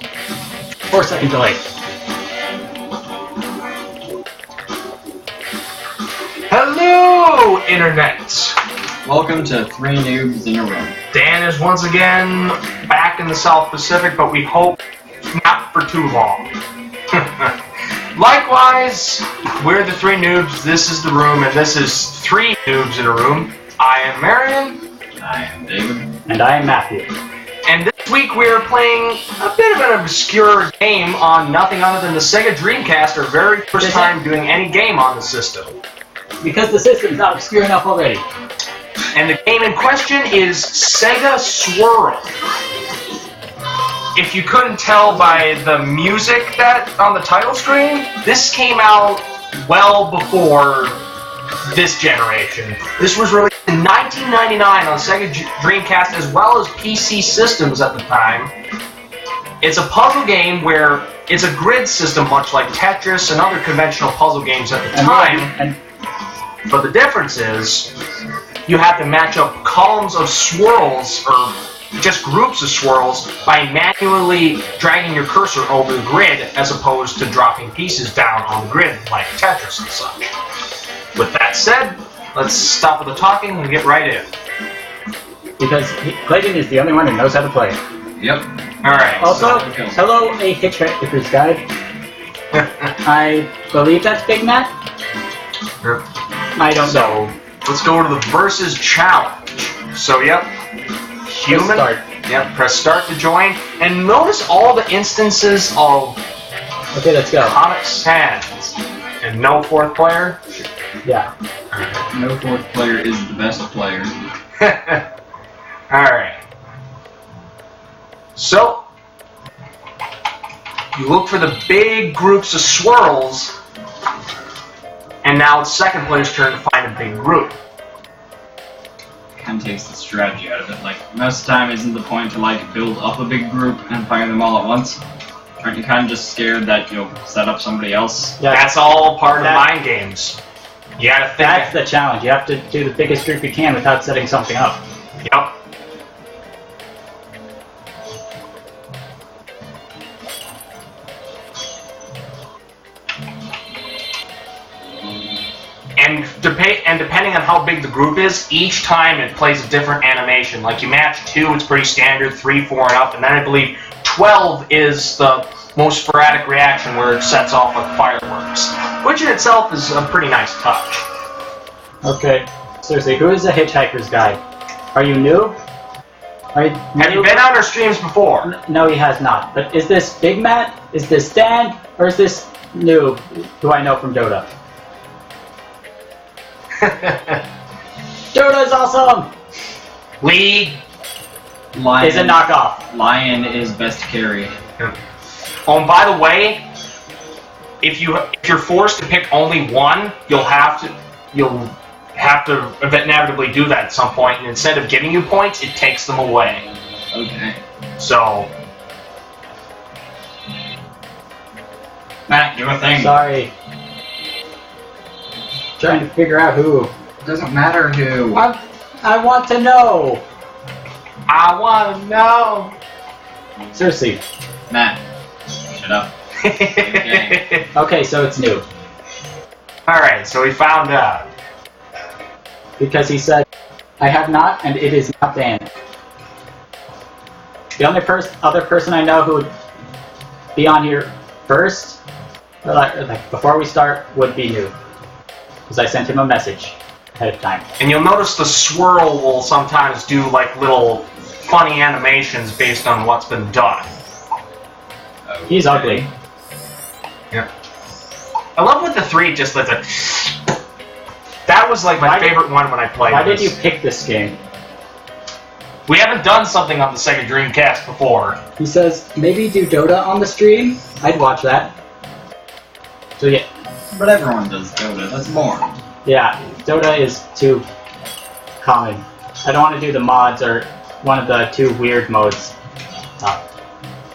4-second delay. Hello, Internet! Welcome to 3 Noobs in a Room. Dan is once again back in the South Pacific, but we hope not for too long. Likewise, we're the 3 Noobs, this is the room, and this is 3 Noobs in a Room. I am Marion. I am David. And I am Matthew. And this week we are playing a bit of an obscure game on nothing other than the Sega Dreamcast, our very first time doing any game on the system. Because the system's not obscure enough already. And the game in question is Sega Swirling. If you couldn't tell by the music that on the title screen, this came out well before this generation. This was released in 1999 on Sega Dreamcast as well as PC systems at the time. It's a puzzle game where it's a grid system much like Tetris and other conventional puzzle games at the time. But the difference is you have to match up columns of swirls or just groups of swirls by manually dragging your cursor over the grid as opposed to dropping pieces down on the grid like Tetris and such. With that said, let's stop with the talking and get right in. Because Clayton is the only one who knows how to play it. Yep. Alright. Also, hello, a Hitchhiker's Guide. I believe that's Big Mac? I don't know. Let's go to the versus challenge. So, yep. Human. Press start. Yep, press start to join. And notice all the instances of Okay, let's go. Comic Sans. And no 4th player? Yeah. No 4th player is the best player. Alright. So, you look for the big groups of swirls, and now it's second player's turn to find a big group. Kind of takes the strategy out of it. Like, most of the time isn't the point to, like, build up a big group and fire them all at once? Aren't you kind of just scared that you'll set up somebody else? Yeah, That's all part of mind games. You gotta think. that's the challenge. You have to do the biggest group you can without setting something up. Yep. And depending on how big the group is, each time it plays a different animation. Like you match 2, it's pretty standard, 3, 4, and up, and then I believe 12 is the most sporadic reaction where it sets off like fireworks, which in itself is a pretty nice touch. Okay, seriously, who is the Hitchhiker's Guide? Are you new? Have you been on our streams before? No, he has not. But is this Big Matt? Is this Dan? Or is this Noob, who I know from Dota? Dota is awesome! League Lion is a knockoff. Lion is best carry. Oh, and by the way, if you're forced to pick only one, you'll have to inevitably do that at some point, and instead of giving you points, it takes them away. Okay. So, Matt, do a thing. Sorry. Trying to figure out who. Doesn't matter who. I want to know! I want to know. Seriously. Matt, shut up. Okay. Okay, so it's Noob. Alright, so we found out. Because he said, I have not, and it is not Dan. The only other person I know who would be on here first, or like before we start, would be Noob. Because I sent him a message ahead of time. And you'll notice the swirl will sometimes do like little funny animations based on what's been done. Okay. He's ugly. Yeah. I love with the 3 just like the... That was like my favorite one when I played Why this. did you pick this game? We haven't done something on the Sega Dreamcast before. He says, maybe do Dota on the stream? I'd watch that. So yeah. But everyone does Dota, that's more. Yeah, Dota is too common. I don't want to do the mods or one of the 2 weird modes.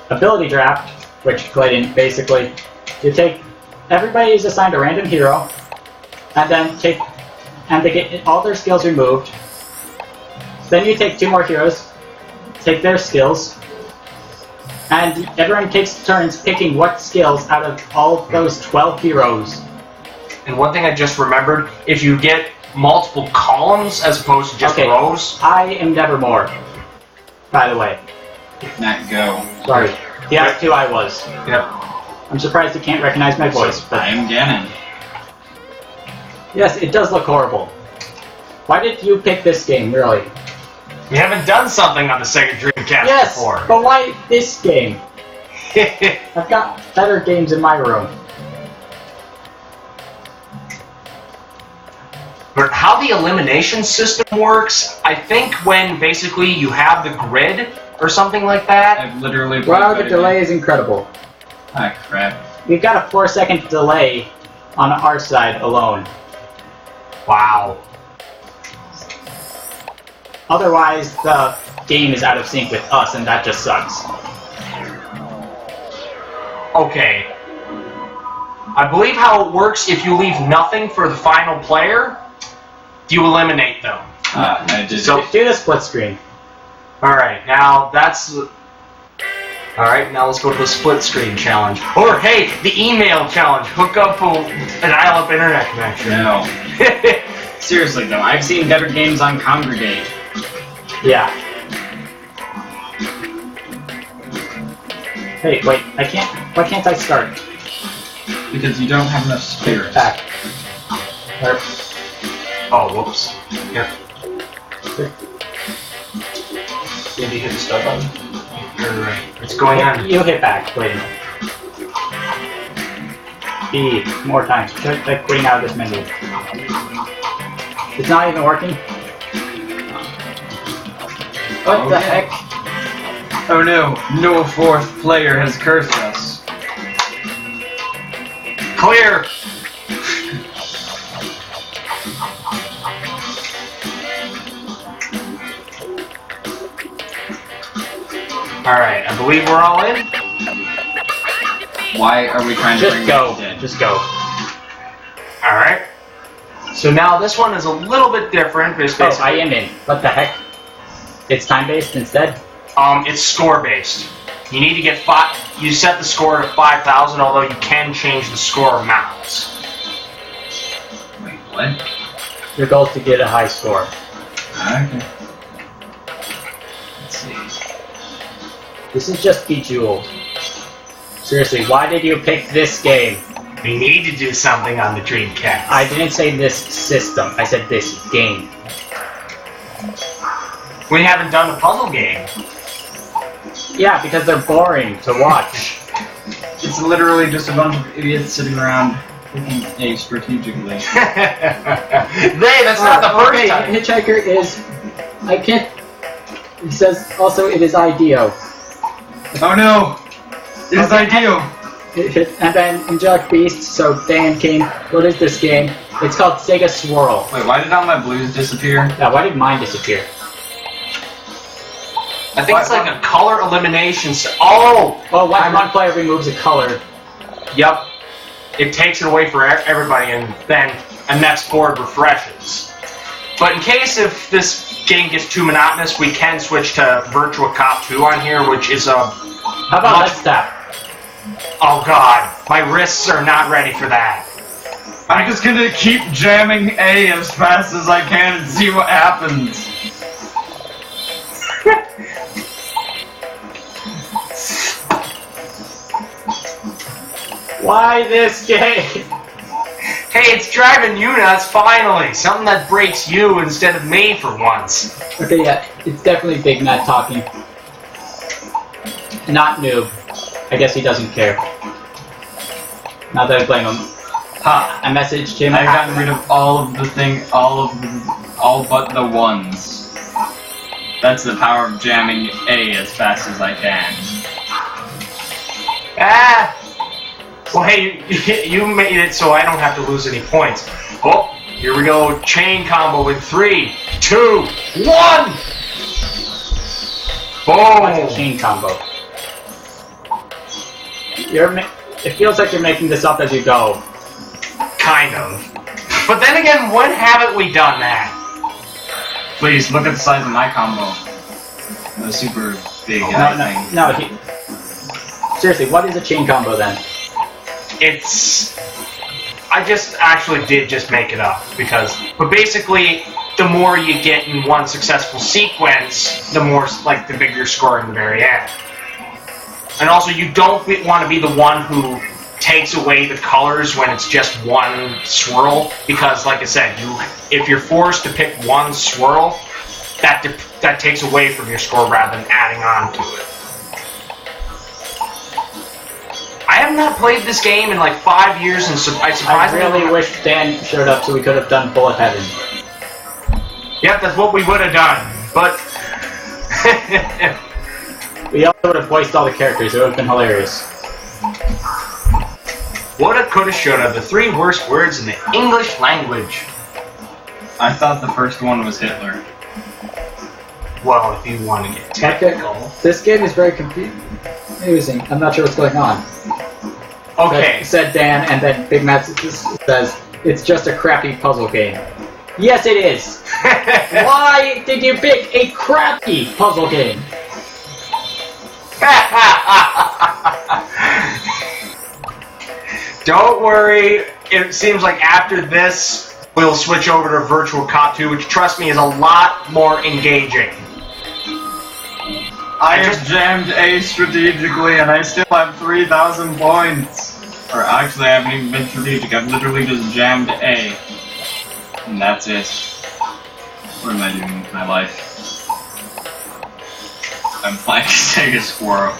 Ability draft, which Clayton basically, you take, everybody is assigned a random hero, and then they get all their skills removed. Then you take 2 more heroes, take their skills, And everyone takes turns picking what skills out of all of those 12 heroes. And one thing I just remembered, if you get multiple columns as opposed to just rows. I am Nevermore, by the way. Not go. Sorry. The other two I was. Yep. I'm surprised you can't recognize my voice, but I am Ganon. yes, it does look horrible. Why did you pick this game, really? We haven't done something on the Sega Dreamcast Yes, before. but why this game? I've got better games in my room. But how the elimination system works, I think when basically you have the grid or something like that. I've literally. Wow, the delay is incredible. Ah, crap. We've got a 4-second delay on our side alone. Wow. Otherwise, the game is out of sync with us, and that just sucks. Okay. I believe how it works, if you leave nothing for the final player, you eliminate them. I did. So Do the split screen. Alright, now that's... Alright, now let's go to the split screen challenge. Or, hey, the email challenge. Hook up an dial-up internet connection. No. Seriously though, I've seen better games on Congregate. Yeah. Hey, wait, I can't... Why can't I start? Because you don't have enough spirits. Back. Or, Oh, whoops. Here. Did you hit the start button? You're right. It's going on. you hit back, wait a minute. B, more times. Just like quitting out of this menu. It's not even working? What the heck? Oh no, no fourth player has cursed us. Clear! Alright, I believe we're all in. Why are we trying to Just bring go. that in? Just go. Alright. So now this one is a little bit different. Basically, Oh, I am in. What the heck? It's time-based instead? It's score-based. You need to get you set the score to 5,000, although you can change the score amounts. Wait, what? Your goal is to get a high score. Okay. Let's see. This is just Bejeweled. Seriously, why did you pick this game? We need to do something on the Dreamcast. I didn't say this system, I said this game. We haven't done a puzzle game. Yeah, because they're boring to watch. It's literally just a bunch of idiots sitting around picking A strategically. That's not the first time. Hitchhiker is... I can't... It says also it is IDEO. Oh no! It is ideal! And then Angelic Beast, so Dan King, what is this game? It's called Sega Swirl. Wait, why did all my blues disappear? Yeah, why did mine disappear? I think it's like a color elimination. Oh! Oh, when one player removes a color. Yep. It takes it away for everybody, and then a next board refreshes. But in case if this game gets too monotonous, we can switch to Virtua Cop 2 on here, which is a... How about Let's Tap? Oh god, my wrists are not ready for that. I'm just gonna keep jamming A as fast as I can and see what happens. Why this game? Hey, it's driving you nuts, finally! Something that breaks you instead of me for once. Okay, yeah, it's definitely Big Matt talking. Not Noob. I guess he doesn't care. Not that I blame him. Ha! I messaged him. I've gotten rid of all but the ones. That's the power of jamming A as fast as I can. Ah! Well, hey, you made it so I don't have to lose any points. Oh, here we go. Chain combo in 3, 2, 1! Boom! What's a chain combo? It feels like you're making this up as you go. Kind of. But then again, when haven't we done that? Please, look at the size of my combo. The super big thing. No, seriously, what is a chain combo then? I just actually did just make it up but basically, the more you get in one successful sequence, the more like the bigger score in the very end. And also, you don't want to be the one who takes away the colors when it's just one swirl, because, like I said, if you're forced to pick one swirl, that takes away from your score rather than adding on to it. I have not played this game in like 5 years, and I really wish Dan showed up so we could have done Bullet Heaven. Yep, that's what we would have done, but we also would have voiced all the characters. It would have been hilarious. Woulda, coulda, shoulda, the 3 worst words in the English language. I thought the first one was Hitler. Well, if you want to get technical. This game is very confusing. I'm not sure what's going on. Okay. Said Dan, and then Big Matt says, it's just a crappy puzzle game. Yes, it is! Why did you pick a crappy puzzle game? Don't worry, it seems like after this, we'll switch over to Virtual Cop 2, which, trust me, is a lot more engaging. I have jammed A strategically, and I still have 3,000 points. Or actually, I haven't even been strategic. I've literally just jammed A. And that's it. What am I doing with my life? I'm playing Sega Squirrel.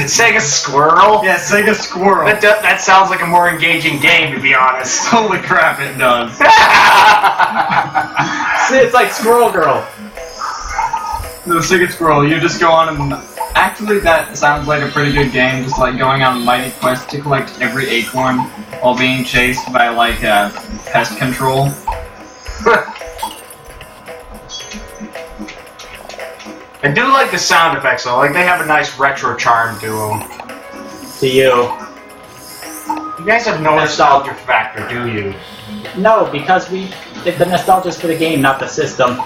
Sega Squirrel? Yeah, Sega Squirrel. That sounds like a more engaging game, to be honest. Holy crap, it does. See, it's like Squirrel Girl. The Sega Squirrel, you just go on and... Actually, that sounds like a pretty good game, just like going on a mighty quest to collect every acorn while being chased by, like, pest control. I do like the sound effects, though. Like, they have a nice retro charm to them. To you. You guys have no nostalgia factor, do you? No, because the nostalgia's for the game, not the system.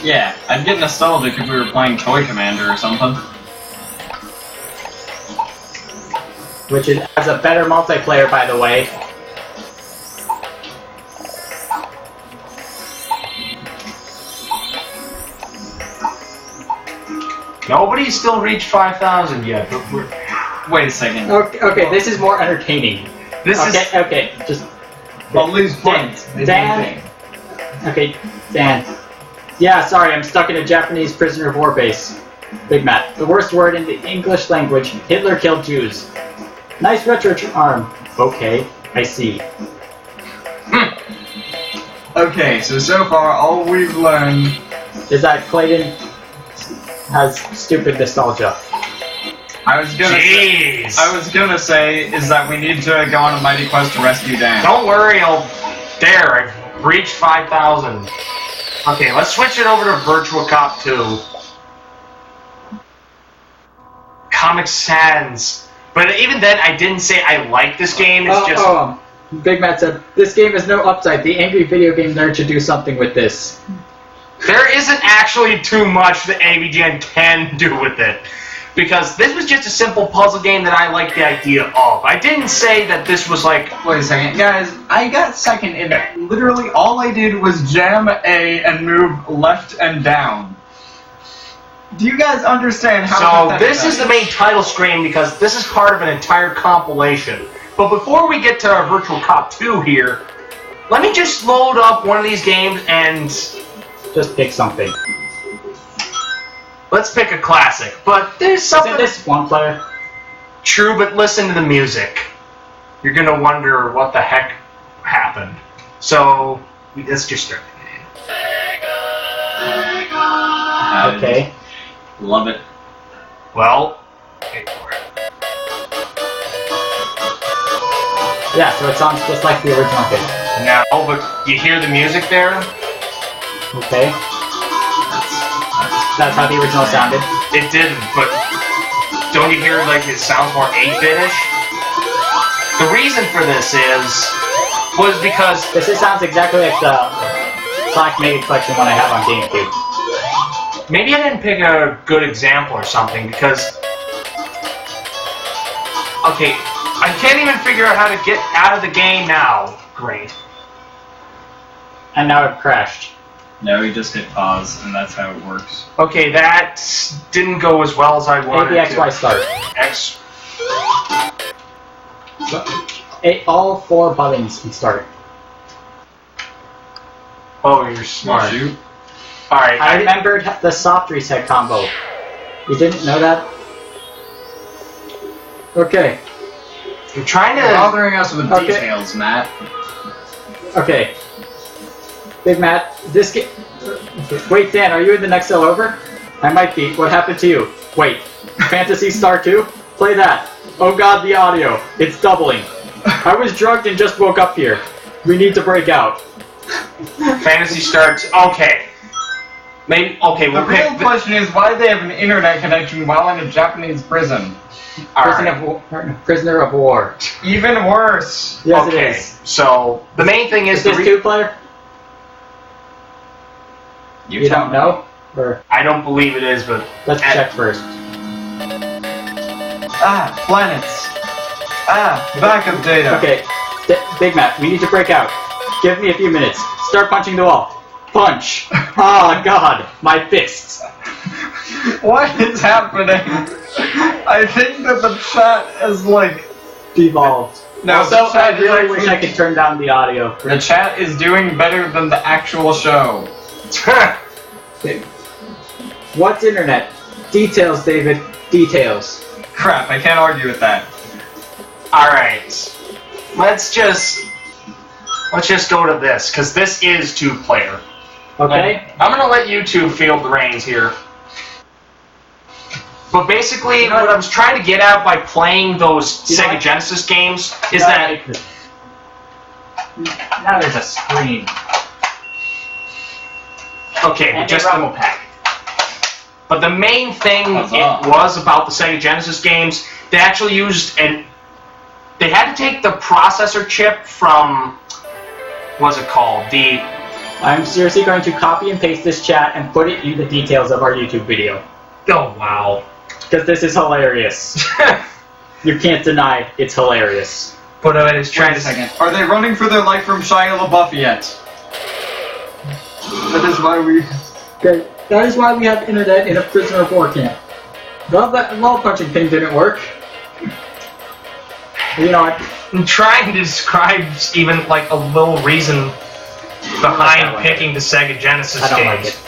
Yeah, I'd get nostalgic if we were playing Toy Commander or something. Which has a better multiplayer, by the way. Nobody's still reached 5,000 yet, but we're... Wait a second. Okay, this is more entertaining. Okay, just... I'll lose points. Dan... Okay, Dan... Yeah, sorry, I'm stuck in a Japanese prisoner of war base. Big Matt. The worst word in the English language. Hitler killed Jews. Nice retro arm. Okay, I see. Okay, so far all we've learned is that Clayton has stupid nostalgia. I was gonna say is that we need to go on a mighty quest to rescue Dan. Don't worry, I've reached 5,000. Okay, let's switch it over to Virtual Cop 2. Comic Sans. But even then, I didn't say I like this game, it's just... Big Matt said, this game has no upside. The angry video game nerd should do something with this. There isn't actually too much that AVGN can do with it. Because this was just a simple puzzle game that I liked the idea of. I didn't say that this was like... Wait a second, guys. I got second in it. Literally all I did was jam A and move left and down. Do you guys understand how... So this is the main title screen because this is part of an entire compilation. But before we get to our Virtual Cop 2 here, let me just load up one of these games and... Just pick something. Let's pick a classic, but there's something... Isn't this one player? True, but listen to the music. You're gonna wonder what the heck happened. So, let's just start the game. Okay. Love it. Well, pay for it. Yeah, so it sounds just like the original game. No, but you hear the music there? Okay. That's how the original sounded. It didn't, but don't you hear like it sounds more 8-bit-ish? The reason for this was because this sounds exactly like the Sonic Mega Collection one I have on GameCube. Maybe I didn't pick a good example or something because Okay, I can't even figure out how to get out of the game now. Great. And now it crashed. No, you just hit pause, and that's how it works. Okay, that didn't go as well as I wanted Maybe XY start. X. All 4 buttons can start. Oh, you're smart. Shoot. Alright, I remembered the soft reset combo. You didn't know that? Okay. I'm trying to... Bothering us with Okay. details, Matt. Okay. Big Matt, this game... Wait, Dan, are you in the next cell over? I might be. What happened to you? Wait. Fantasy Star 2? Play that. Oh god, the audio. It's doubling. I was drugged and just woke up here. We need to break out. Fantasy starts... Okay. Maybe... Okay, The we'll real pick... question is why they have an internet connection while in a Japanese prison. Prisoner of war. Even worse. Yes, Okay, it is. so... The main thing is... Is this 2-player? You tell don't me. know? Or I don't believe it is, but... let's check first. Ah, planets. Ah, backup data. Okay, Big Matt, we need to break out. Give me a few minutes. Start punching the wall. Punch! Oh god, my fists. What is happening? I think that the chat is like... Devolved. No, Also, the chat I really is wish like- I could turn down the audio. The chat is doing better than the actual show. What's internet? Details, David. Details. Crap, I can't argue with that. Alright. Let's just go to this, because this is 2-player. Okay? I'm gonna let you two field the reins here. But basically, what I was trying to get at by playing those Sega Genesis games is that... Now there's a screen. Okay, And just a rumble pack. But the main thing What's it up? was about the Sega Genesis games, they actually used they had to take the processor chip from, what's it called? I'm seriously going to copy and paste this chat and put it in the details of our YouTube video. Oh, wow. Because this is hilarious. You can't deny it's hilarious. But I was trying Wait a to... second. Are they running for their life from Shia LaBeouf yet? That is why we... Okay, that is why we have internet in a prisoner of war camp. Well, that wall punching thing didn't work. You know what? I'm trying to describe even, like, a little reason behind one. picking the Sega Genesis I don't games. like it.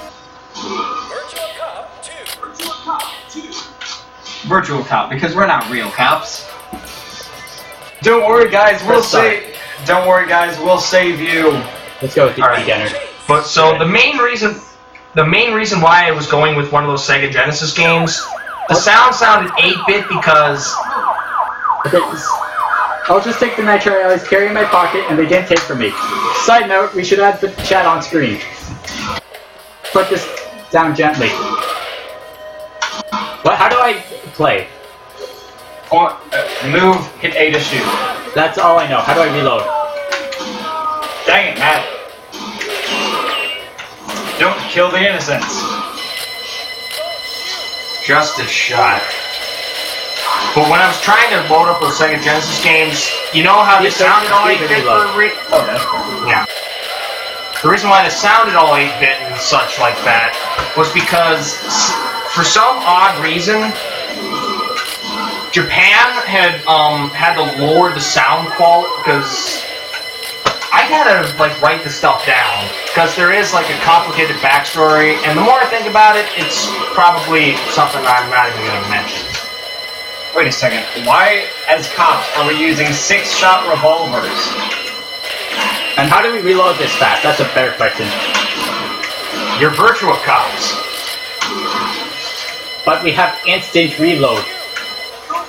Virtual cop, because we're not real cops. Don't worry, guys, we'll Let's start. save... Don't worry, guys, we'll save you. Let's go with the Alright. beginner. But so the main reason why I was going with one of those Sega Genesis games, the sound sounded 8-bit because Okay, I'll just take the nitro I always carry in my pocket and they didn't take from me. Side note, we should add the chat on screen. Put this down gently. What? How do I play? Move, hit A to shoot. That's all I know. How do I reload? Dang it, Matt. Don't kill the innocents. just a shot. But when I was trying to load up those Sega Genesis games, you know how they sounded all 8-bit for a Oh, that's cool. Yeah. The reason why they sounded all 8-bit and such like that was because, for some odd reason, Japan had to lower the sound quality because I had to write the stuff down because there is a complicated backstory, and the more I think about it, it's probably something I'm not even going to mention. Wait a second. Why, as cops, are we using 6-shot revolvers? And how do we reload this fast? That's a better question. You're virtual cops. But we have instant reload.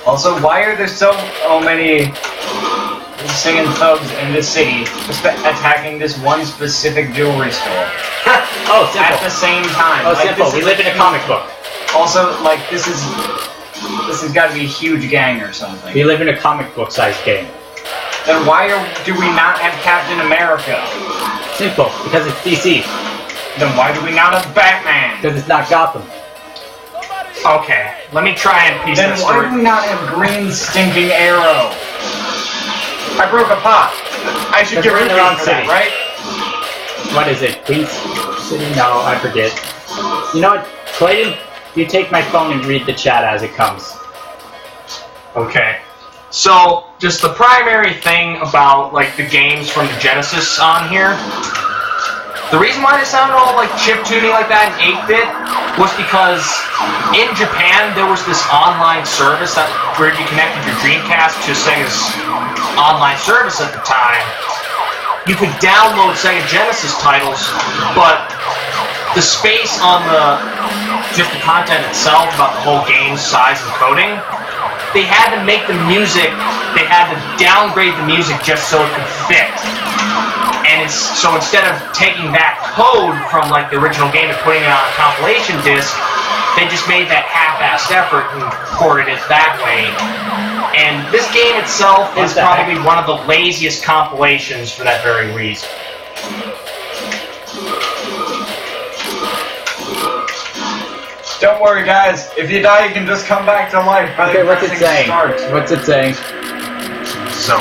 Also, why are there so many singing thugs in this city attacking this one specific jewelry store Oh, simple. at the same time? Oh, simple. this We is live in a comic book. Also, this has got to be a huge gang or something. We live in a comic book-sized game. Then why do we not have Captain America? Simple, because it's DC. Then why do we not have Batman? Because it's not Gotham. Okay, let me try and piece Then this why story. do we not have green stinking arrow? I broke a pot. I should Because get we're rid in of the wrong it for that, city. right? What is it? Queens City? No, I forget. You know what, Clayton? You take my phone and read the chat as it comes. Okay. So, just the primary thing about, like, the games from the Genesis on here, the reason why they sounded all, like, chiptune like that in 8-bit was because in Japan, there was this online service that where you connected your Dreamcast to Sega's online service at the time. You could download Sega Genesis titles, but the space on just the content itself about the whole game's size and coding, they had to make the music, they had to downgrade the music just so it could fit. And so instead of taking that code from like the original game and putting it on a compilation disc, they just made that half-assed effort and ported it that way. And this game itself is probably one of the laziest compilations for that very reason. Don't worry, guys. If you die, you can just come back to life. Okay, what's it saying? What's it saying? So,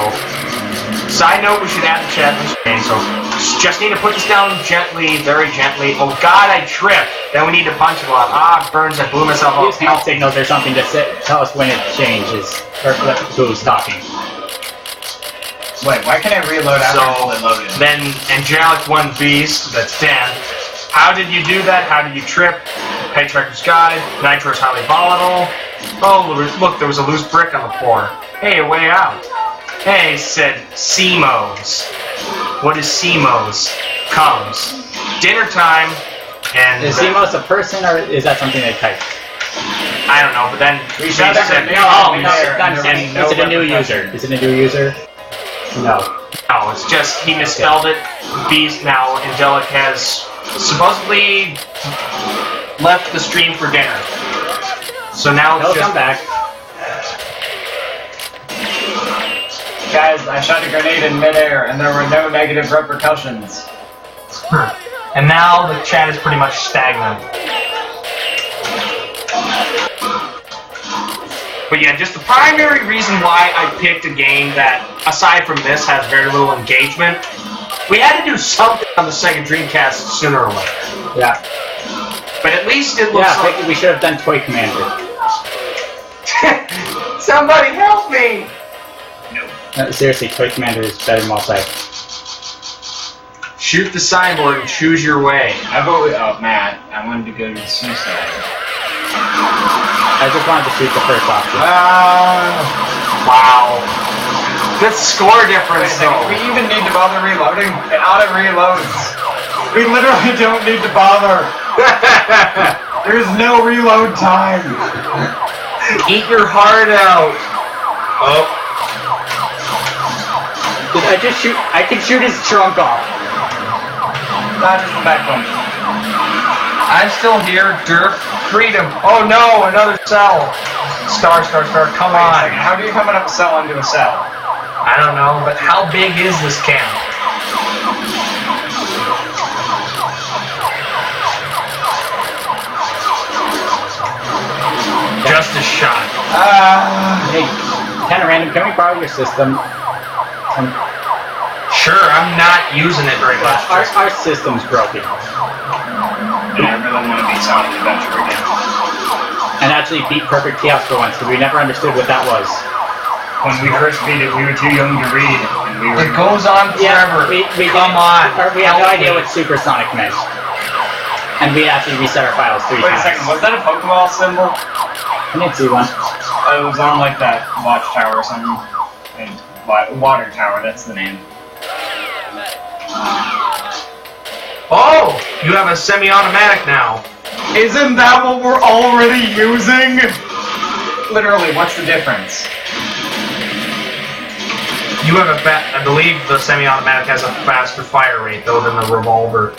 side note, we should add the chat in this game, so just need to put this down gently, very gently. Oh god, I tripped. Then we need to punch it a lot. Ah, burns, I blew myself Use up. hand signals or something to tell us when it changes, or who's talking. Wait, why can't I reload after So, it's loaded? then Angelic 1 Beast, that's Dan. How did you do that? How did you trip? Page Records Guide. Nitro is highly volatile. Oh, look, there was a loose brick on the floor. Hey, a way out. Hey, said CMOs. What is CMOs? Comes. Dinner time, and... Is CMOS a person, or is that something they type? I don't know, but then We she shot said, every no, name No, there, I'm and saying, no is it a new repercussion. user? Is it a new user? No. no, it's just he misspelled it. Beast now, Angelic has supposedly left the stream for dinner. So now it's He'll just... come back. Guys, I shot a grenade in midair, and there were no negative repercussions. And now the chat is pretty much stagnant. But yeah, just the primary reason why I picked a game that, aside from this, has very little engagement, we had to do something on the Sega Dreamcast sooner or later. Yeah. But at least it looks Yeah, like... we should have done Toy Commander. Somebody help me! Seriously, Toy Commander is better multi. Shoot the signboard and choose your way. I voted. Oh, Matt, I wanted to go to suicide. I just wanted to shoot the first option. Wow. Good score difference, Wait a second, though. we even need to bother reloading? It auto-reloads. We literally don't need to bother. There's no reload time. Eat your heart out. Oh. Did I just shoot? I can shoot his trunk off. Not just the back one. I'm still here, Dirk. Freedom. Oh no, another cell. Star, come Wait a on. second, how do you come up a cell into a cell? I don't know, but how big is this camp? Just a shot. Hey, kind of random. Can we borrow your system? Sure, I'm not using it very much. Our system's broken. And I really want to beat Sonic Adventure again. And actually beat Perfect Chaos for once, because we never understood what that was. When we first beat it, we were too young to read, and we were... It goes on forever. We Come on. Or we had no help idea me. what Supersonic meant. And we actually reset our files 3 Wait a times. second, was that a Pokeball symbol? I didn't see one. It was on like that watchtower or something. And water tower, that's the name. Oh, you have a semi-automatic now. Isn't that what we're already using? Literally, what's the difference? You have I believe the semi-automatic has a faster fire rate though than the revolver.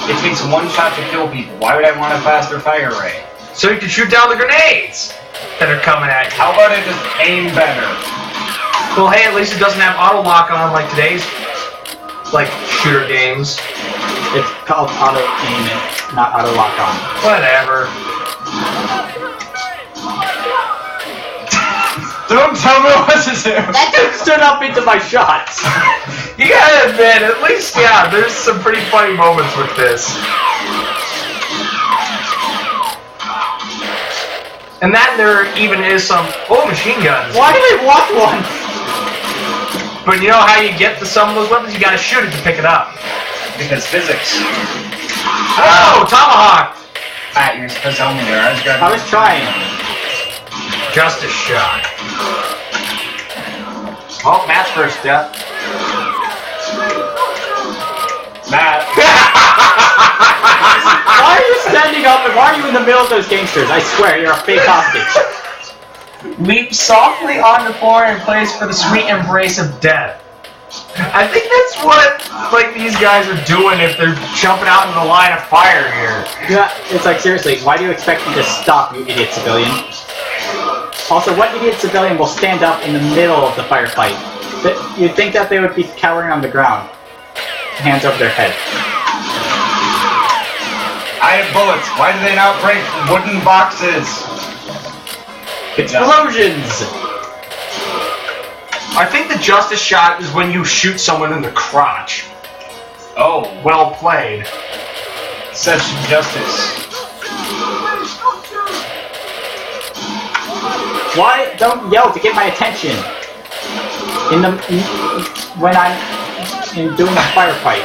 It takes one shot to kill people. Why would I want a faster fire rate? So you can shoot down the grenades that are coming at you. How about I just aim better? Well, hey, at least it doesn't have auto lock on like today's like shooter games. It's called auto aim, not auto lock on. Whatever. Don't tell me what to do! That dude stood up into my shots! You gotta admit, at least, yeah, there's some pretty funny moments with this. And then there even is some, machine guns. Why do they want one? But you know how you get to some of those weapons? You gotta shoot it to pick it up. Because physics. Oh, tomahawk! You're supposed to help me there. I was trying. Just a shot. Oh, Matt's first death. Matt. Why are you standing up and why are you in the middle of those gangsters? I swear, you're a fake hostage. Leap softly on the floor and place for the sweet embrace of death. I think that's what, like, these guys are doing if they're jumping out into the line of fire here. Yeah, it's like, seriously, why do you expect me to stop, you idiot civilian? Also, what idiot civilian will stand up in the middle of the firefight? You'd think that they would be cowering on the ground. Hands over their head. I have bullets. Why do they not break wooden boxes? Explosions! I think the justice shot is when you shoot someone in the crotch. Oh, Well played. such justice. Why don't yell to get my attention? When I'm doing a firefight.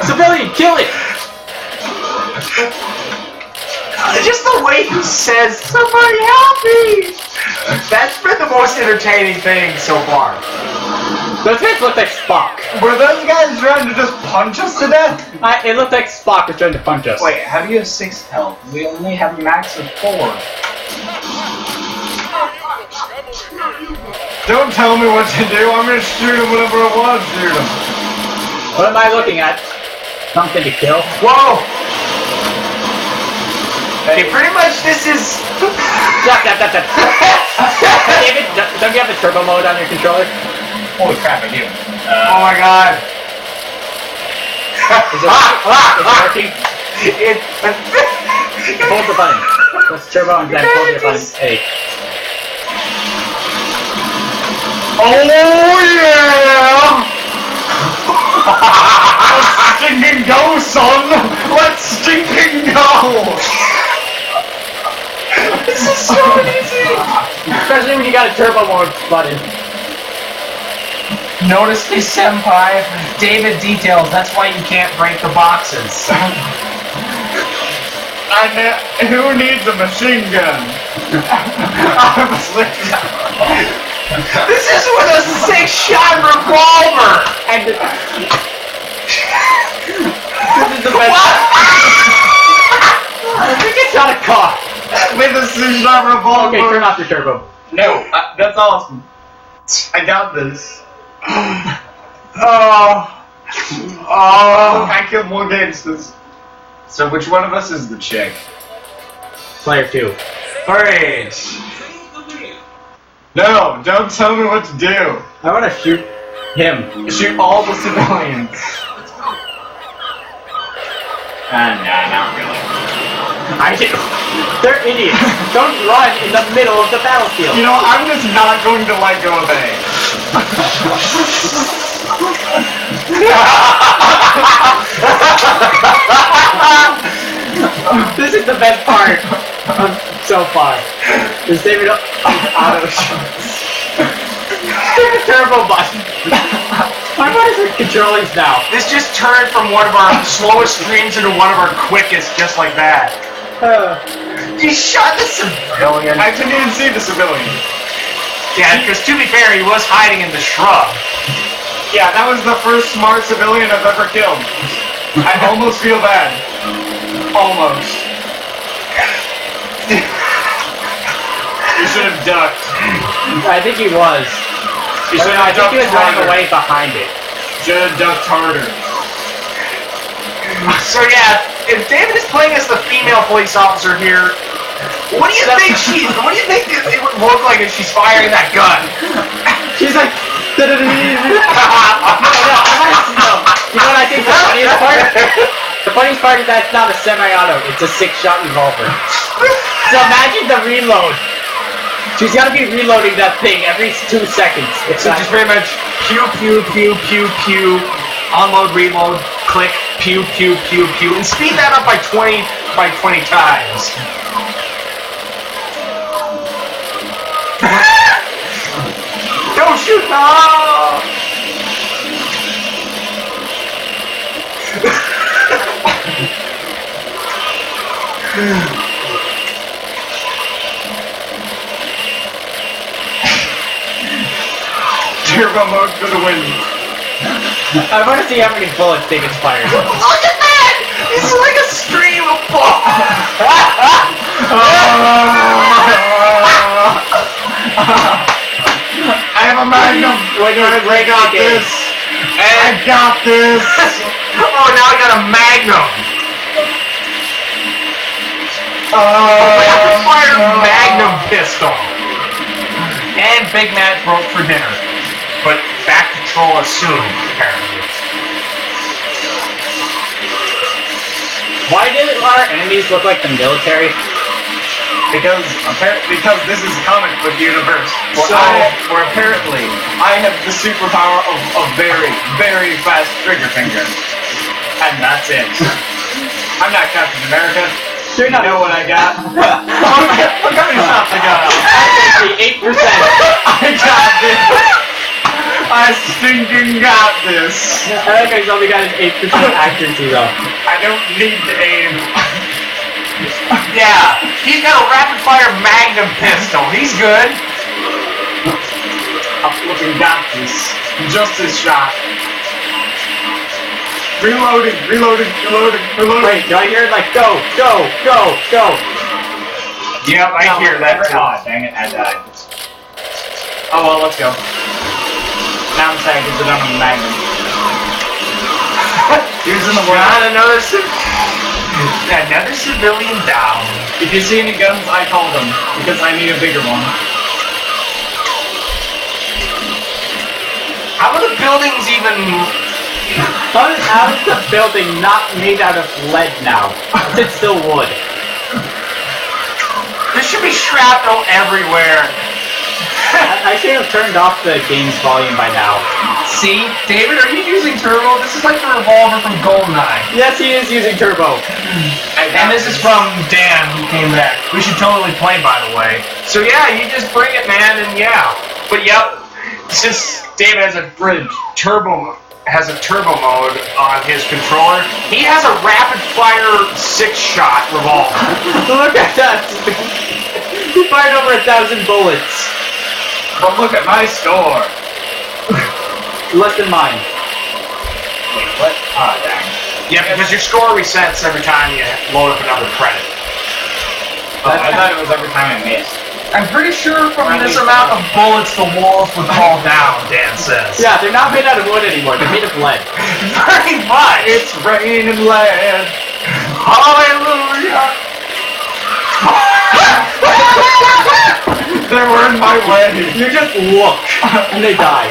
Civilian, kill it! Just the way he says, "Somebody help me!" That's been the most entertaining thing so far. Those guys look like Spock. Were those guys trying to just punch us to death? It looked like Spock was trying to punch us. Wait, how do you have 6 health? We only have a max of 4. Don't tell me what to do. I'm gonna shoot him whenever I want to shoot him. What am I looking at? Something to kill? Whoa! Okay, pretty much this is... David, don't you have the turbo mode on your controller? Holy crap, I do. oh my god. Is it working? It... Hold the button. Let's turbo and then hold your button. A. Oh yeah! Let's stinking go, son! Let's stinking go! This is so easy! Especially when you got a turbo mode button. Notice this, senpai. David details, that's why you can't break the boxes. Who needs a machine gun? This is with a 6-shot revolver! And this is the best. I think it's not a car. With a 6-shot revolver. Okay, turn off your turbo. No, that's awesome. I got this. I killed more gangsters. So which one of us is the chick? Player 2. Alright. No, don't tell me what to do. I want to shoot him. Shoot all the civilians. Nah, not really. I do. They're idiots. Don't run in the middle of the battlefield. You know, I'm just not going to let go of A. This is the best part so far. Is David auto shots. Turbo button. My bodies are controllers now. This just turned from one of our slowest streams into one of our quickest, just like that. He shot the civilian. I didn't even see the civilian. Yeah, because to be fair, he was hiding in the shrub. Yeah, that was the first smart civilian I've ever killed. I almost feel bad. Almost. You should have ducked. I think he was. You should I have think he ducked was running harder. away behind it. Should have ducked harder. So yeah, if David is playing as the female police officer here, what do you think it would look like if she's firing that gun? She's like, no. You know what I think the funniest part? The funniest part is that it's not a semi-auto, it's a 6-shot revolver. So imagine the reload. She's gotta be reloading that thing every 2 seconds. It's So just pretty much pew pew pew pew pew, unload, reload, click, pew pew pew pew, and speed that up by 20 times. Don't shoot! No! Turbo mode for the win. I want to see how many bullets they can fire. Look at that! It's like a stream of bullets! I have a magnum. I got this. I got this. Oh, now I got a magnum. Rapid fire magnum pistol. And Big Mac broke for dinner. But back to Troll soon, apparently. Why did our enemies look like the military? Because this is a comic book universe where apparently I have the superpower of a very, very fast trigger finger. And that's it. I'm not Captain America. You're not. You know what I got? Look how many shots I got. Actually, 8%. I got this. I stinking got this. I think he's only got an 8% accuracy though. I don't need to aim. Yeah, he's got a rapid fire magnum pistol. He's good. I fucking got this. Just this shot. Reloading. Wait, do I hear it like go? Yep, I hear that too. Oh, dang it, I died. Oh well, let's go. Now I'm saying because I'm a magnum. Using the word. Got another civilian down. If you see any guns, I call them because I need a bigger one. How are the buildings even? How is the building not made out of lead now? It's still wood. There should be shrapnel everywhere. I should have turned off the game's volume by now. See, David, are you using turbo? This is like the revolver from GoldenEye. Yes, he is using turbo. And this is from Dan, who came back. We should totally play, by the way. So yeah, you just bring it, man, and yeah. But yep, since David has a turbo mode on his controller, he has a rapid fire 6-shot revolver. Look at that! He fired over 1,000 bullets. But look at my score. Less than mine. Wait, what? Oh, dang. Yeah, because your score resets every time you load up another credit. Oh, I thought it was every time I missed. I'm pretty sure from this amount of bullets, the walls would fall down, Dan says. Yeah, they're not made out of wood anymore. They're made of lead. Very much. It's raining lead. Hallelujah. They were in my way. You just look, and they die.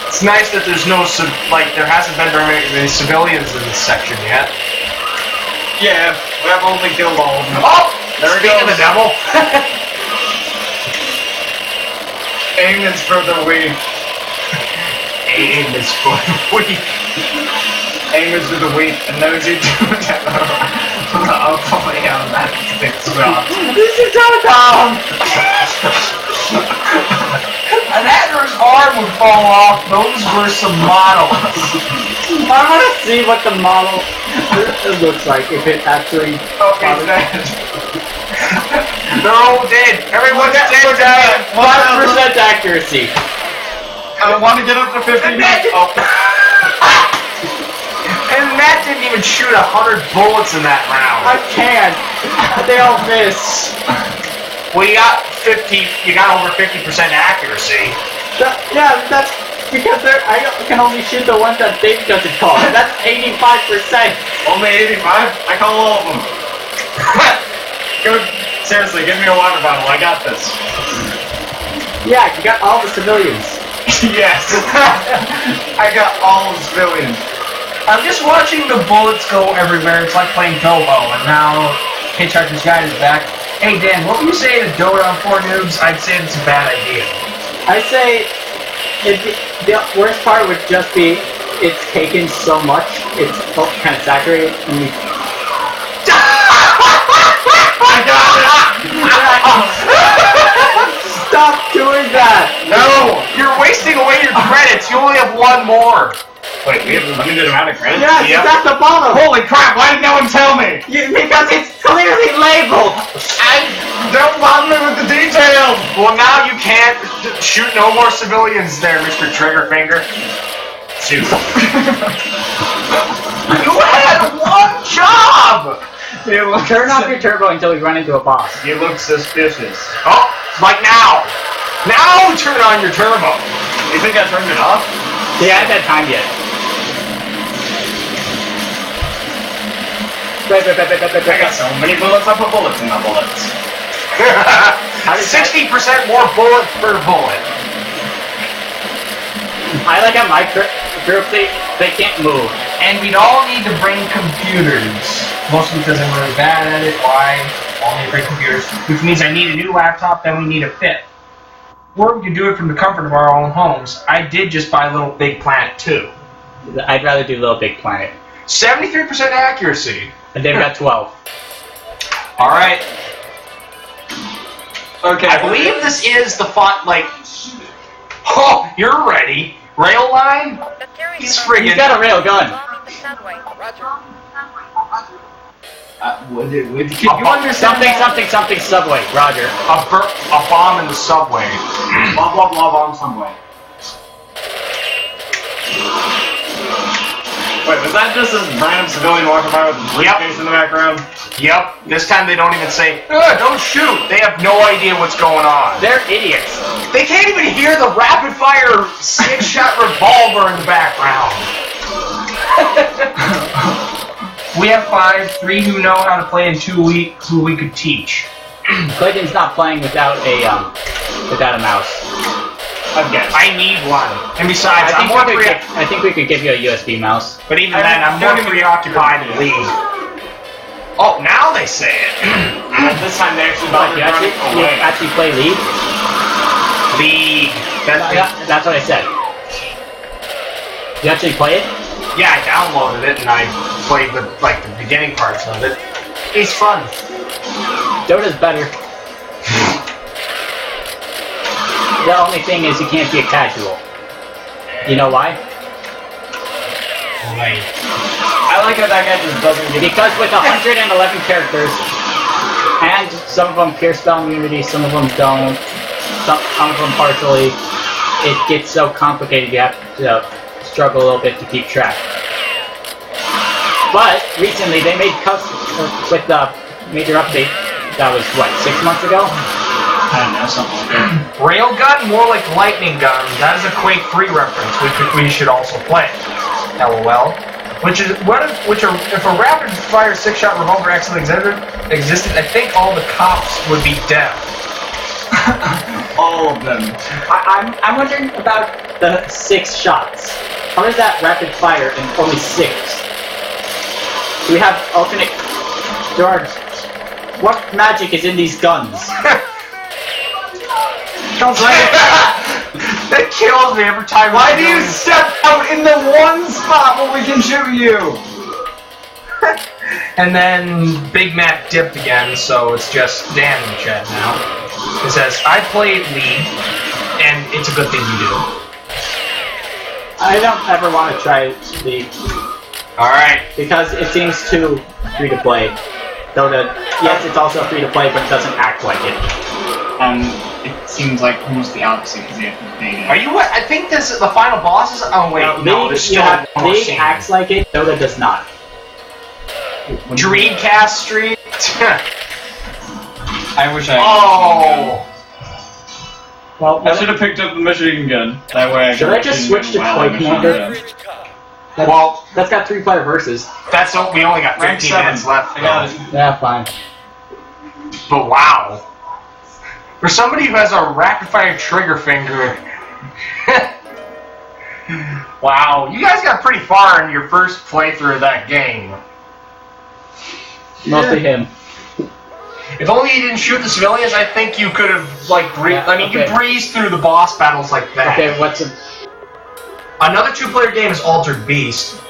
It's nice that there's no, there hasn't been very many civilians in this section yet. Yeah, but I've only killed all of them. Oh! There it Speaking of goes. the devil. Aim is for the weak. Aim is for the weak. Aim is for the weak, and those who do demo. Oh, yeah, that sticks well. This is so dumb! An adder's arm would fall off. Those were some models. I want to see what the model looks like, if it actually... Okay, dead. They're all dead. Everyone's dead. 5% accuracy. I want to get up to 50. Oh. And Matt didn't even shoot 100 bullets in that round. I can't. They all miss. Well, you got over 50% accuracy. Yeah, that's because I can only shoot the ones that Dave doesn't call. That's 85%. Only 85? I call all of them. Good. Seriously, give me a water bottle. I got this. Yeah, you got all the civilians. Yes. I got all the civilians. I'm just watching the bullets go everywhere. It's like playing Tobo, and now Hitchhiker's Guide is back. Hey Dan, what would you say to Dota on 4 noobs? I'd say it's a bad idea. I say the worst part would just be it's taken so much, it's kind of saturated, and you... I got it! Stop doing that! No! You're wasting away your credits. You only have one more. Wait, we have a limited amount of credits? Yes, it's at the bottom! Holy crap, why did no one tell me? Because it's clearly labeled! And don't bother me with the details! Well, now you can't shoot no more civilians there, Mr. Triggerfinger. Shoot. You had one job! Turn off your turbo until we run into a boss. You look suspicious. Oh, like now! Now turn on your turbo! You think I turned it off? Yeah, I haven't had time yet. Wait. I got so many bullets, I put bullets in my bullets. 60% more bullet per bullet. I like how my group, they can't move. And we'd all need to bring computers. Mostly because I'm really bad at it. Why? All need to bring computers. Which means I need a new laptop, then we need a fit. Or we can do it from the comfort of our own homes. I did just buy Little Big Planet 2. I'd rather do Little Big Planet. 73% accuracy. And they've got 12. Alright. Okay. I believe this is the font, like... Oh, you're ready. Rail line? He's friggin'... He's got a rail gun. Can you understand Something subway, Roger. A bomb in the subway. Blah blah blah bomb somewhere. Wait, was that just this random civilian walking by with a briefcase in the background? Yep. This time they don't even say, don't shoot. They have no idea what's going on. They're idiots. They can't even hear the rapid-fire 6-shot revolver in the background. We have 5, 3 who know how to play, and 2 who we could teach. Clayton's not playing without a mouse. I need one. And besides, I think we could give you a USB mouse. But even then, I'm more preoccupied in League. Oh, now they say it. This time they actually You actually play League? League. That's what I said. You actually play it? Yeah, I downloaded it and I played the beginning parts of it. It's fun. Dota's better. The only thing is you can't be a casual. You know why? Wait. I like how that guy just doesn't get Because with 111 characters, and some of them pure spell immunity, some of them don't, some of them partially, it gets so complicated you have to struggle a little bit to keep track. But recently they made with the major update that was what, 6 months ago? I don't know, something like that. Railgun, more like lightning gun. That is a Quake 3 reference, which we should also play. LOL. If a rapid fire 6-shot revolver actually existed, I think all the cops would be dead. All of them. I'm wondering about the 6 shots. How is that rapid fire in only 6? Do we have alternate... George, what magic is in these guns? That kills me every time. Why do you step out in the one spot where we can shoot you? And then Big Mac dipped again, so it's just Dan in the chat now. It says, I played League, and it's a good thing you do. I don't ever want to try League. Alright. Because it seems too free to play. Dota, yes, it's also free to play, but it doesn't act like it. It seems like almost the opposite because they have to pay. Are you? I think this is the final bosses. Oh wait, no, there's still one more League scene. acts like it. Dota does not. Dreamcast Street. I wish I. Oh. Well, I should have picked up the machine gun. That way I should I just switch to Quake Commander? Well, that's got 3-player versus. That's we only got 15 minutes left. I got it. Yeah, fine. But wow. For somebody who has a rapid-fire trigger finger, Wow, you guys got pretty far in your first playthrough of that game. Mostly him. If only you didn't shoot the civilians, I think you could have, like, you breezed through the boss battles like that. Okay, what's Another 2-player game is Altered Beast.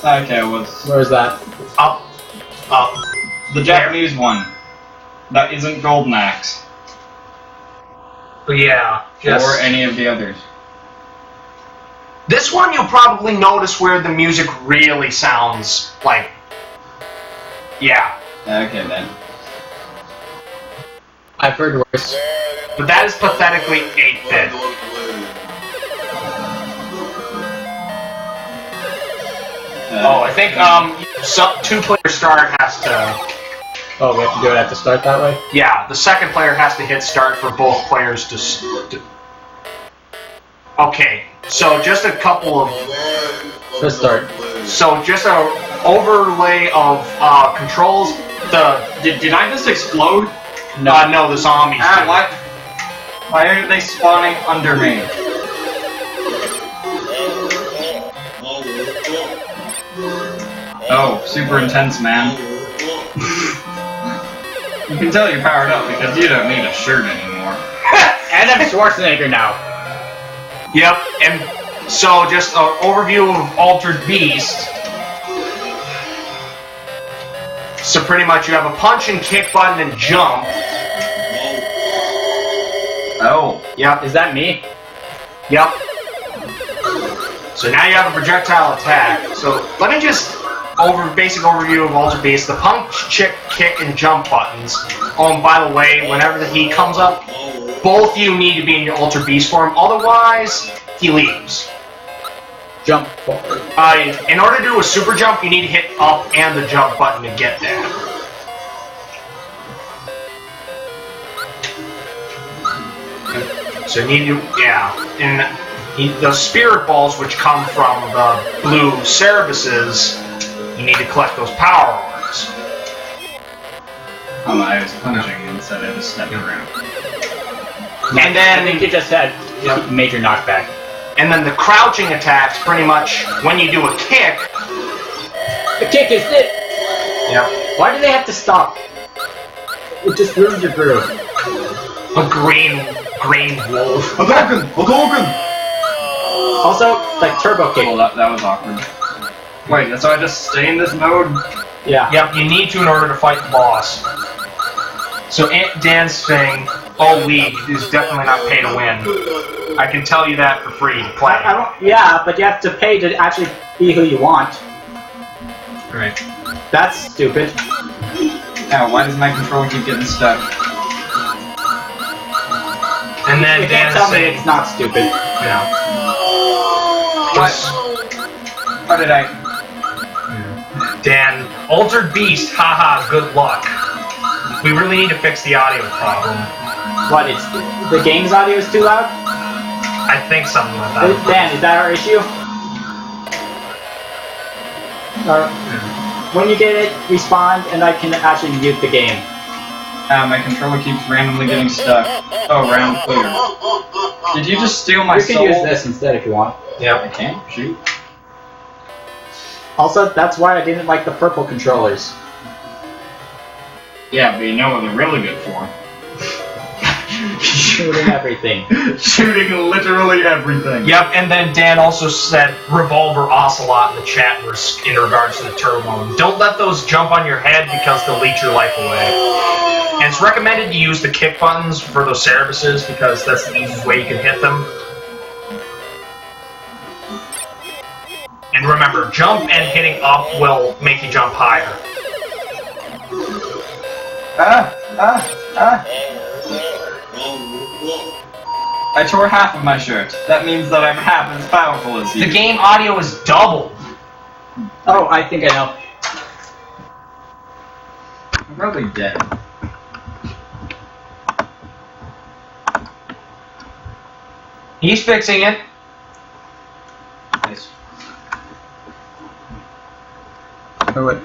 Okay, where is that? Up. The Japanese one. That isn't Golden Axe. But yeah. Or any of the others. This one you'll probably notice where the music really sounds like... Yeah. Okay, then. I've heard worse. But that is pathetically 8-bit. I think 2-player start has to... Oh, we have to do it at the start that way? Yeah, the second player has to hit start for both players to... Okay, so just a couple of... Let's start. So just an overlay of controls. Did I just explode? No, no, the zombies did. Why are they spawning under me? Oh, super intense, man. You can tell you're powered up because you don't need a shirt anymore. And I'm Schwarzenegger now. Yep, and so just an overview of Altered Beast. So pretty much you have a punch and kick button and jump. Oh. Yep. Is that me? Yep. So now you have a projectile attack. So let me just basic overview of Altered Beast. The punch, kick, and jump buttons. Oh, and by the way, whenever the heat comes up, both you need to be in your Altered Beast form. Otherwise, he leaves. Jump forward. In order to do a super jump, you need to hit up and the jump button to get there. So you need to, and the spirit balls, which come from the blue Cerebuses, you need to collect those power orbs. Oh, I was punching instead of just stepping around. And then I think you just had major knockback. And then the crouching attacks, pretty much, when you do a kick... The kick is it! Yep. Why do they have to stop? It just ruins your groove. A green wolf. A Hadouken! Also, like turbo kick. Well, that was awkward. Wait, so I just stay in this mode? Yeah. Yep, you need to in order to fight the boss. So Aunt Dan's saying, "Oh, League is definitely not pay to win." I can tell you that for free to play. I don't. Yeah, but you have to pay to actually be who you want. Right. That's stupid. Ow, why does my controller keep getting stuck? And then You can't Dan's tell me saying, it's not stupid. "Yeah." What? How did I... Dan, Altered Beast, haha, good luck. We really need to fix the audio problem. What, it's the game's audio is too loud? I think something like that. Dan, is that our issue? Or when you get it, respawn, and I can actually mute the game. My controller keeps randomly getting stuck. Oh, round clear. Did you just steal my soul? You can use this instead if you want. Yep. I can? Shoot. Also, that's why I didn't like the purple controllers. Yeah, but you know what they're really good for. Shooting everything. Shooting literally everything. Yep, and then Dan also said Revolver Ocelot in the chat in regards to the turbo. Don't let those jump on your head because they'll leech your life away. And it's recommended to use the kick buttons for those Cerebuses because that's the easiest way you can hit them. And remember, jump and hitting up will make you jump higher. I tore half of my shirt. That means that I'm half as powerful as you. The game audio is doubled. Oh, I think I know. I'm probably dead. He's fixing it. Nice. Or what?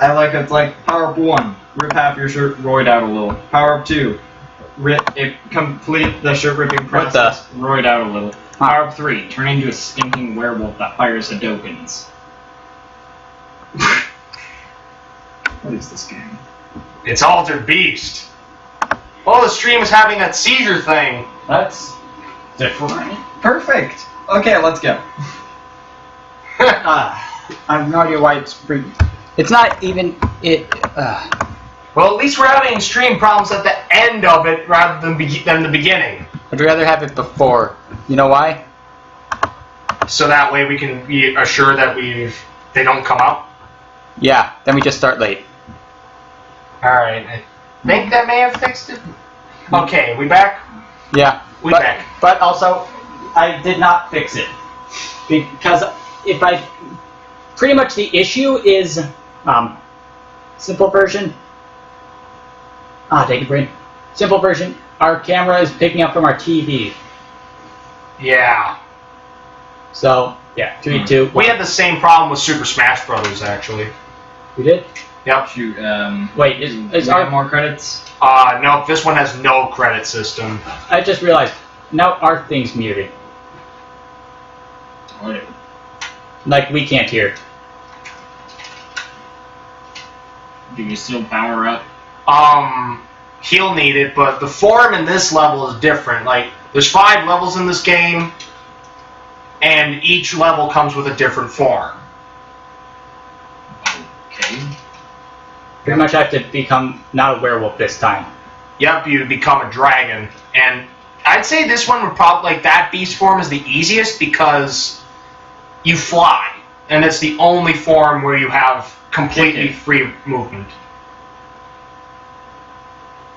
I like it's like power up 1, rip half your shirt, roid out a little. Power up 2, complete the shirt ripping process, roid out a little. Power up 3. Turn into a stinking werewolf that fires Hadokens. What is this game? It's Altered Beast. Oh, the stream is having that seizure thing. That's different. Perfect. Okay, let's go. I have no idea why it's free. It's not even it. Well, at least we're having stream problems at the end of it rather than the beginning. I'd rather have it before. You know why? So that way we can be assured that they don't come up. Yeah. Then we just start late. All right. I think that may have fixed it. Okay, we back? Yeah. We back. But also, I did not fix it because pretty much the issue is simple version. Take a brain. Simple version. Our camera is picking up from our TV. Yeah. So yeah, 3, 2. We had the same problem with Super Smash Brothers, actually. We did. Yep. Shoot. Wait, is our our more credits? No, this one has no credit system. I just realized now our thing's muted. What? Like we can't hear. Do you still power up? He'll need it, but the form in this level is different. Like, there's 5 levels in this game, and each level comes with a different form. Okay. Pretty much I have to become not a werewolf this time. Yep, you become a dragon. And I'd say this one would probably, like, that beast form is the easiest because you fly. And it's the only form where you have completely free movement.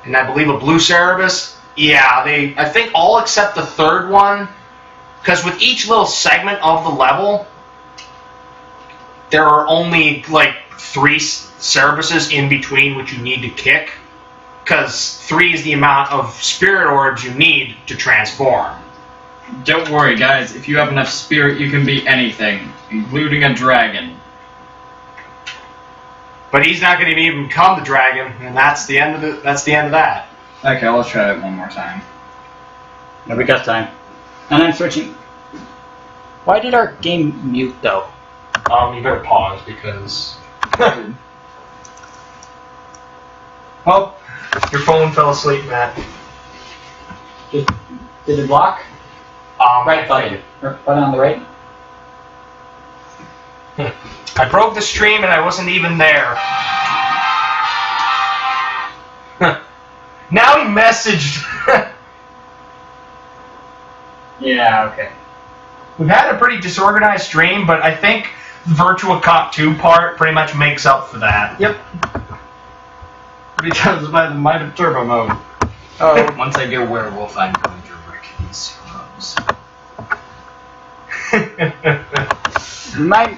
And I believe a blue Cerebus, yeah, I think all except the 3rd one, because with each little segment of the level, there are only, like, 3 Cerebuses in between which you need to kick, because 3 is the amount of spirit orbs you need to transform. Don't worry, guys. If you have enough spirit, you can beat anything, including a dragon. But he's not going to even become the dragon, and that's the end of that. Okay, let's try it one more time. No, we got time. And I'm switching. Why did our game mute though? You better pause because. Oh, Your phone fell asleep, Matt. did it block? Right button. Or button on the right. I broke the stream and I wasn't even there. Now he messaged. Yeah, okay. We've had a pretty disorganized stream, but I think the Virtua Cop 2 part pretty much makes up for that. Yep. Because by the might of turbo mode. Oh, Once I get werewolf, I'm going to wreck these scrubs. right.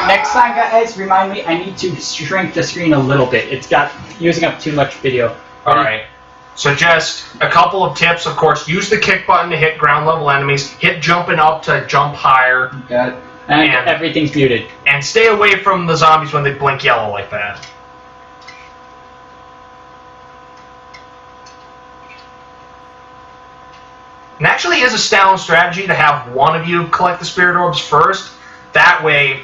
Next time, guys, remind me. I need to shrink the screen a little bit. It's got using up too much video. Alright. So just a couple of tips, of course. Use the kick button to hit ground level enemies. Hit jumping up to jump higher. Got it. And everything's muted. And stay away from the zombies when they blink yellow like that. And actually is a sound strategy to have one of you collect the spirit orbs first. That way,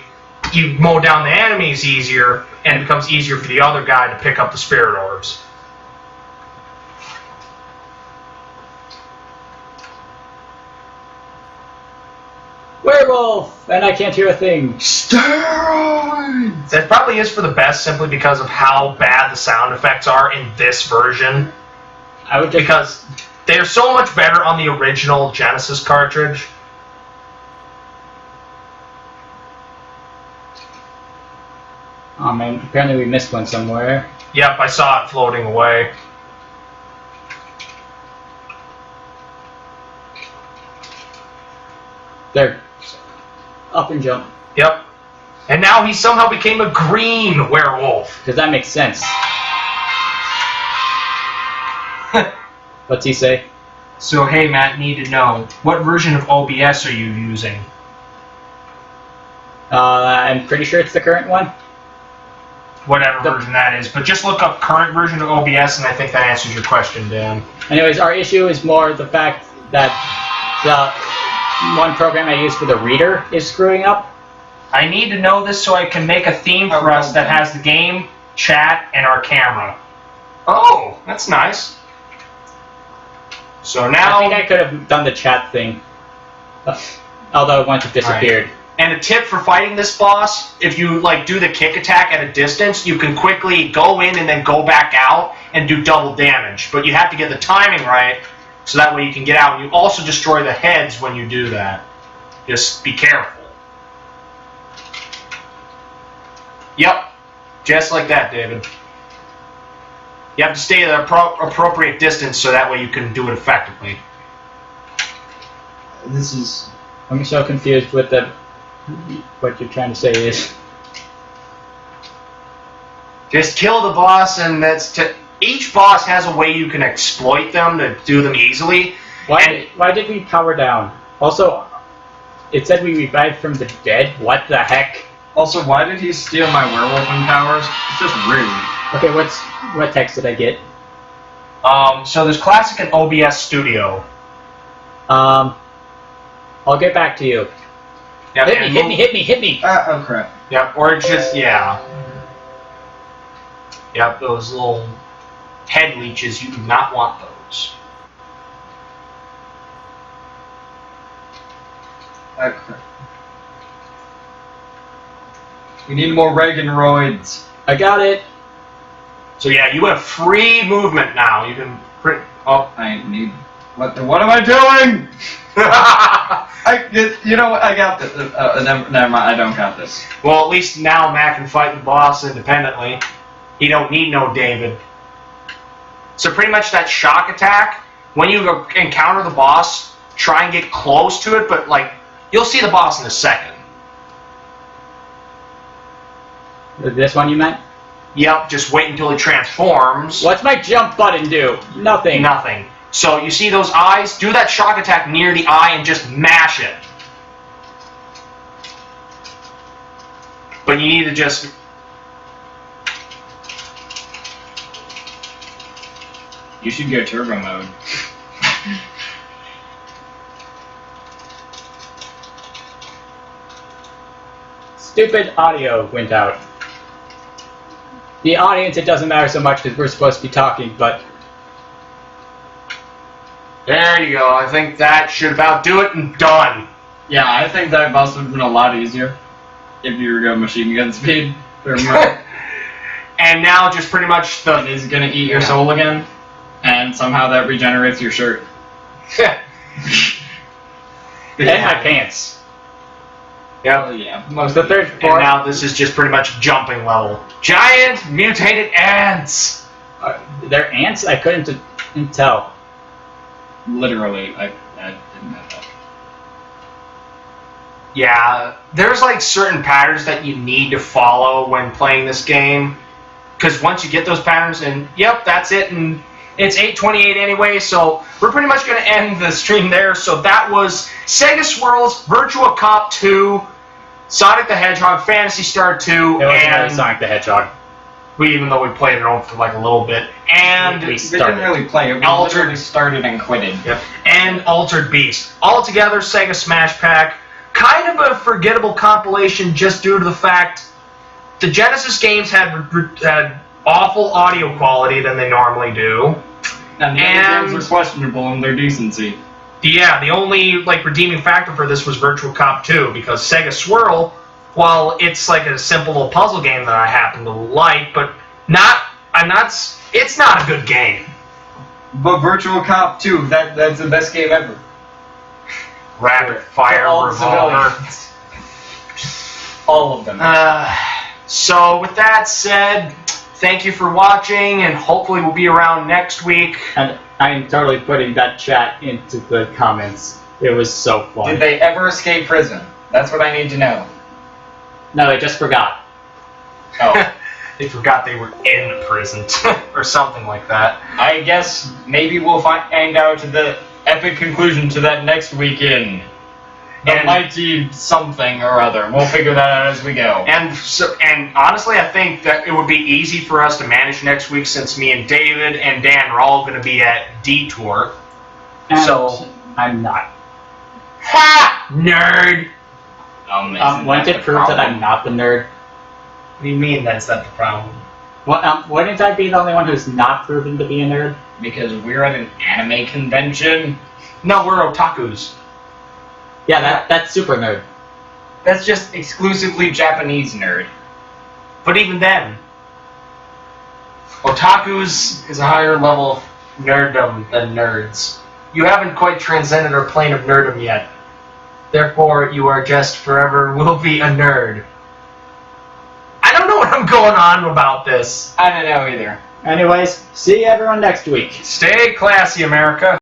you mow down the enemies easier, and it becomes easier for the other guy to pick up the spirit orbs. Werewolf! And I can't hear a thing. Steroids! That probably is for the best simply because of how bad the sound effects are in this version. I would just... Because they're so much better on the original Genesis cartridge. Oh man, apparently we missed one somewhere. Yep, I saw it floating away. There. Up and jump. Yep. And now he somehow became a green werewolf. Because that makes sense. What's he say? So, hey Matt, need to know, what version of OBS are you using? I'm pretty sure it's the current one. Whatever version that is, but just look up current version of OBS and I think that answers your question, Dan. Anyways, our issue is more the fact that one program I use for the reader is screwing up. I need to know this so I can make a theme for us that has the game, chat, and our camera. Oh, that's nice. So now... I think I could have done the chat thing. Although once it disappeared. Right. And a tip for fighting this boss, if you like do the kick attack at a distance, you can quickly go in and then go back out and do double damage. But you have to get the timing right, so that way you can get out. And you also destroy the heads when you do that. Just be careful. Yep. Just like that, David. You have to stay at the appropriate distance so that way you can do it effectively. This is... I'm so confused with what you're trying to say is. Just kill the boss, and each boss has a way you can exploit them to do them easily. Why did we power down? Also, it said we revived from the dead. What the heck? Also, why did he steal my werewolfing powers? It's just rude. Okay, what text did I get? So there's Classic and OBS Studio. I'll get back to you. Yep, Hit me! Oh crap. Yep, or just, yeah. Yep, those little head leeches, you do not want those. Oh crap. We need more Reaganroids. I got it! So yeah, you have free movement now. You can print. Oh, I need... What am I doing? You know what? I got this. Never mind. I don't got this. Well, at least now Mac can fight the boss independently. He don't need no David. So pretty much that shock attack, when you encounter the boss, try and get close to it, but like, you'll see the boss in a second. This one you meant? Yep, just wait until he transforms. What's my jump button do? Nothing. Nothing. So you see those eyes? Do that shock attack near the eye and just mash it. But you need to just... You should go turbo mode. Stupid audio went out. The audience, it doesn't matter so much because we're supposed to be talking, but... There you go. I think that should about do it and done. Yeah, I think that boss would have been a lot easier if you were going machine gun speed. And now just pretty much the... It is going to eat your soul again, and somehow that regenerates your shirt. And my pants. Yep. Yeah. Most of the third And floor. now this is just pretty much jumping level. Giant mutated ants! They're ants? I couldn't tell. Literally, I didn't have that. Yeah, there's like certain patterns that you need to follow when playing this game. Because once you get those patterns, and yep, that's it, and it's 8:28 anyway, so we're pretty much going to end the stream there. So that was Sega Swirl's Virtua Cop 2, Sonic the Hedgehog, Phantasy Star 2, It wasn't and really Sonic the Hedgehog. even though we played it on for like a little bit, and We We didn't really play it. We literally started and quitted. Yep. And Altered Beast. All together, Sega Smash Pack. Kind of a forgettable compilation just due to the fact the Genesis games had awful audio quality than they normally do. And the other games were questionable in their decency. Yeah, the only like redeeming factor for this was Virtua Cop 2, because Sega Swirl, while it's like a simple little puzzle game that I happen to like, but it's not a good game. But Virtual Cop 2, that's the best game ever. Rapid Fire all Revolver. All of them. So with that said, thank you for watching, and hopefully we'll be around next week. And I'm totally putting that chat into the comments. It was so fun. Did they ever escape prison? That's what I need to know. No, I just forgot. Oh. They forgot they were in prison, or something like that. I guess maybe we'll find out the epic conclusion to that next weekend. The mighty something or other. We'll figure that out as we go. And honestly, I think that it would be easy for us to manage next week, since me and David and Dan are all going to be at Detour. And So I'm not. Ha! Nerd! Wouldn't it prove that I'm not the nerd? What do you mean that's not the problem? Well, wouldn't I be the only one who's not proven to be a nerd? Because we're at an anime convention? No, we're otakus. Yeah, that's super nerd. That's just exclusively Japanese nerd. But even then, otakus is a higher level of nerddom than nerds. You haven't quite transcended our plane of nerddom yet. Therefore, you are just forever will be a nerd. I don't know what I'm going on about this. I don't know either. Anyways, see everyone next week. Stay classy, America.